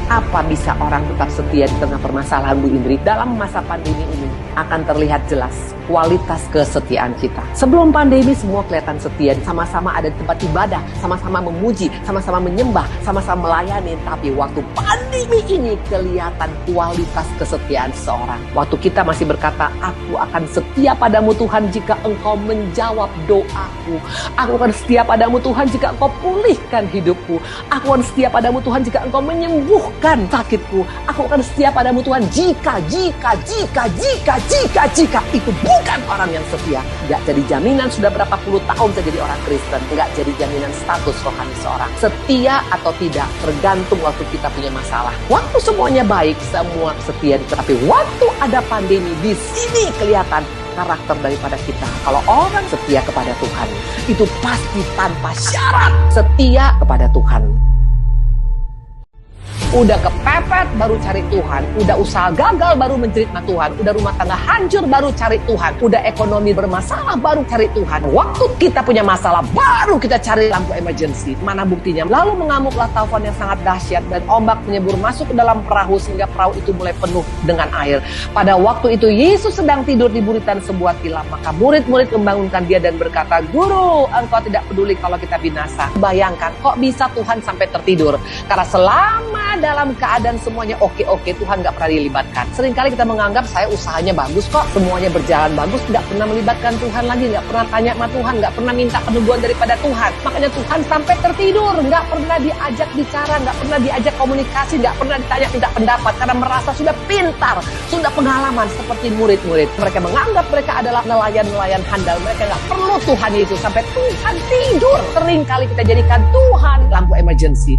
Apa bisa orang tetap setia di tengah permasalahan, Bu Indri? Dalam masa pandemi ini akan terlihat jelas kualitas kesetiaan kita. Sebelum pandemi semua kelihatan setia, sama-sama ada di tempat ibadah, sama-sama memuji, sama-sama menyembah, sama-sama melayani. Tapi waktu pandemi ini kelihatan kualitas kesetiaan seseorang. Waktu kita masih berkata, aku akan setia padamu Tuhan jika engkau menjawab doaku. Aku akan setia padamu Tuhan jika engkau pulihkan hidupku. Aku akan setia padamu Tuhan jika engkau menyembuhkan sakitku. Aku akan setia padamu Tuhan jika itu bukan orang yang setia. Gak jadi jaminan sudah berapa puluh tahun saya jadi orang Kristen. Gak jadi jaminan status rohani seorang. Setia atau tidak tergantung waktu kita punya masalah. Waktu semuanya baik, semua setia. Tapi waktu ada pandemi, di sini kelihatan karakter daripada kita. Kalau orang setia kepada Tuhan, itu pasti tanpa syarat setia kepada Tuhan. Udah kepepet baru cari Tuhan, udah usaha gagal baru menjerit sama Tuhan, udah rumah tangga hancur baru cari Tuhan, udah ekonomi bermasalah baru cari Tuhan. Waktu kita punya masalah baru kita cari lampu emergency. Mana buktinya? Lalu mengamuklah taufan yang sangat dahsyat dan ombak menyembur masuk ke dalam perahu sehingga perahu itu mulai penuh dengan air. Pada waktu itu Yesus sedang tidur di buritan sebuah tilam. Maka murid-murid membangunkan dia dan berkata, "Guru, engkau tidak peduli kalau kita binasa." Bayangkan, kok bisa Tuhan sampai tertidur? Karena selama dalam keadaan semuanya oke-oke, Tuhan gak pernah dilibatkan. Seringkali kita menganggap saya usahanya bagus kok, semuanya berjalan bagus, gak pernah melibatkan Tuhan lagi, gak pernah tanya sama Tuhan, gak pernah minta peneguhan daripada Tuhan. Makanya Tuhan sampai tertidur, gak pernah diajak bicara, gak pernah diajak komunikasi, gak pernah ditanya minta pendapat, karena merasa sudah pintar, sudah pengalaman seperti murid-murid. Mereka menganggap mereka adalah nelayan-nelayan handal, mereka gak perlu Tuhan Yesus, sampai Tuhan tidur. Seringkali kita jadikan Tuhan lampu emergency.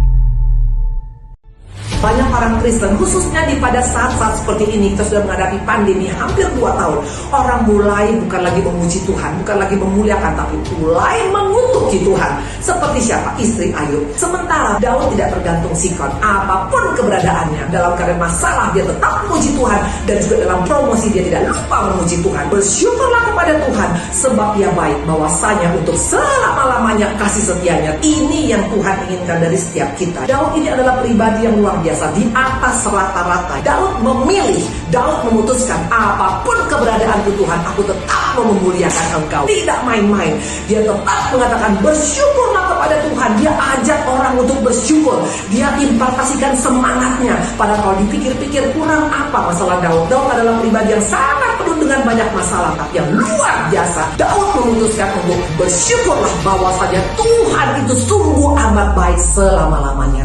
Banyak orang Kristen, khususnya pada saat-saat seperti ini, kita sudah menghadapi pandemi hampir 2 tahun. Orang mulai bukan lagi memuji Tuhan, bukan lagi memuliakan, tapi mulai mengutuki Tuhan. Seperti siapa? Istri Ayub. Sementara Daud tidak tergantung sikon. Apapun keberadaannya, dalam keadaan masalah dia tetap memuji Tuhan. Dan juga dalam promosi dia tidak lupa memuji Tuhan. Bersyukurlah kepada Tuhan, sebab ia baik, bahwasanya untuk selama-lamanya kasih setianya. Ini yang Tuhan inginkan dari setiap kita. Daud ini adalah pribadi yang luar biasa. Di atas rata-rata. Daud memilih, Daud memutuskan, apapun keberadaanku Tuhan, aku tetap memuliakan Engkau. Tidak main-main. Dia tetap mengatakan bersyukurlah kepada Tuhan. Dia ajak orang untuk bersyukur. Dia impartasikan semangatnya. Padahal kalau dipikir-pikir kurang apa masalah Daud. Daud adalah pribadi yang sangat penuh dengan banyak masalah, tapi yang luar biasa. Daud memutuskan untuk bersyukurlah bahwasanya Tuhan itu sungguh amat baik selama-lamanya.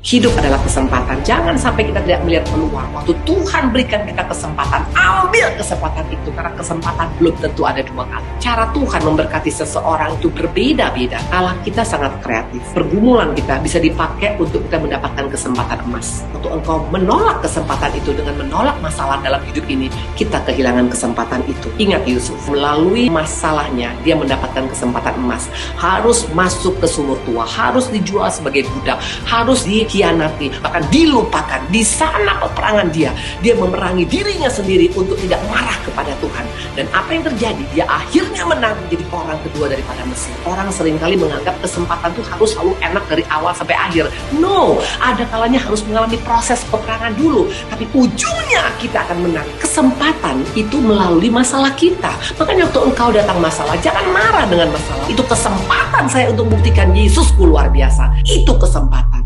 Hidup adalah kesempatan. Jangan sampai kita tidak melihat peluang. Waktu Tuhan berikan kita kesempatan, ambil kesempatan itu. Karena kesempatan belum tentu ada 2 kali. Cara Tuhan memberkati seseorang itu berbeda-beda. Allah kita sangat kreatif. Pergumulan kita bisa dipakai untuk kita mendapatkan kesempatan emas. Waktu engkau menolak kesempatan itu dengan menolak masalah dalam hidup ini, kita kehilangan kesempatan itu. Ingat Yusuf, melalui masalahnya dia mendapatkan kesempatan emas. Harus masuk ke sumur tua, harus dijual sebagai budak, harus dikhianati, bahkan dilupakan. Di sana peperangan dia memerangi dirinya sendiri untuk tidak marah kepada Tuhan. Dan apa yang terjadi? Dia akhirnya menang, menjadi orang kedua daripada Mesir. Orang seringkali menganggap kesempatan itu harus selalu enak dari awal sampai akhir. No, ada kalanya harus mengalami proses peperangan dulu, tapi ujungnya kita akan menang. Kesempatan itu melalui masalah kita. Makanya waktu engkau datang masalah, jangan marah dengan masalah. Itu kesempatan saya untuk membuktikan Yesusku luar biasa. Itu kesempatan.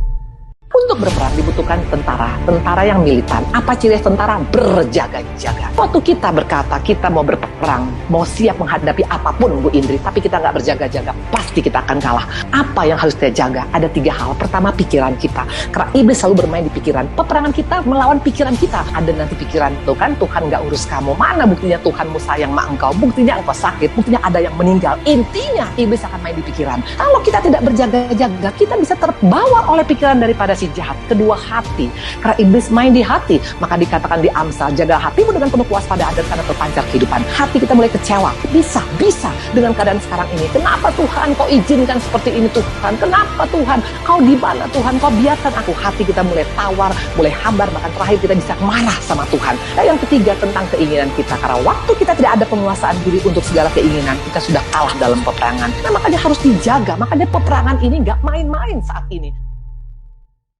Untuk berperang dibutuhkan tentara yang militan. Apa ciri tentara? Berjaga-jaga. Waktu kita berkata kita mau berperang, mau siap menghadapi apapun Bu Indri, tapi kita nggak berjaga-jaga, pasti kita akan kalah. Apa yang harus kita jaga? Ada 3 hal. Pertama, pikiran kita. Karena iblis selalu bermain di pikiran. Peperangan kita melawan pikiran kita. Ada nanti pikiran tuh kan, Tuhan nggak urus kamu. Mana buktinya Tuhanmu sayang sama engkau? Buktinya engkau sakit. Buktinya ada yang meninggal. Intinya iblis akan main di pikiran. Kalau kita tidak berjaga-jaga, kita bisa terbawa oleh pikiran daripada si jahat. Kedua, hati. Karena iblis main di hati, maka dikatakan di Amsal, jaga hatimu dengan penuh kewaspadaan dan karena terpancar kehidupan. Hati kita mulai kecewa. Bisa dengan keadaan sekarang ini. Kenapa Tuhan kau izinkan seperti ini Tuhan? Kenapa Tuhan? Kau di mana Tuhan? Kau biarkan aku. Hati kita mulai tawar, mulai hambar, bahkan terakhir kita bisa marah sama Tuhan. Dan yang ketiga, tentang keinginan kita. Karena waktu kita tidak ada penguasaan diri untuk segala keinginan, kita sudah kalah dalam peperangan. Nah, makanya harus dijaga. Makanya peperangan ini gak main-main saat ini.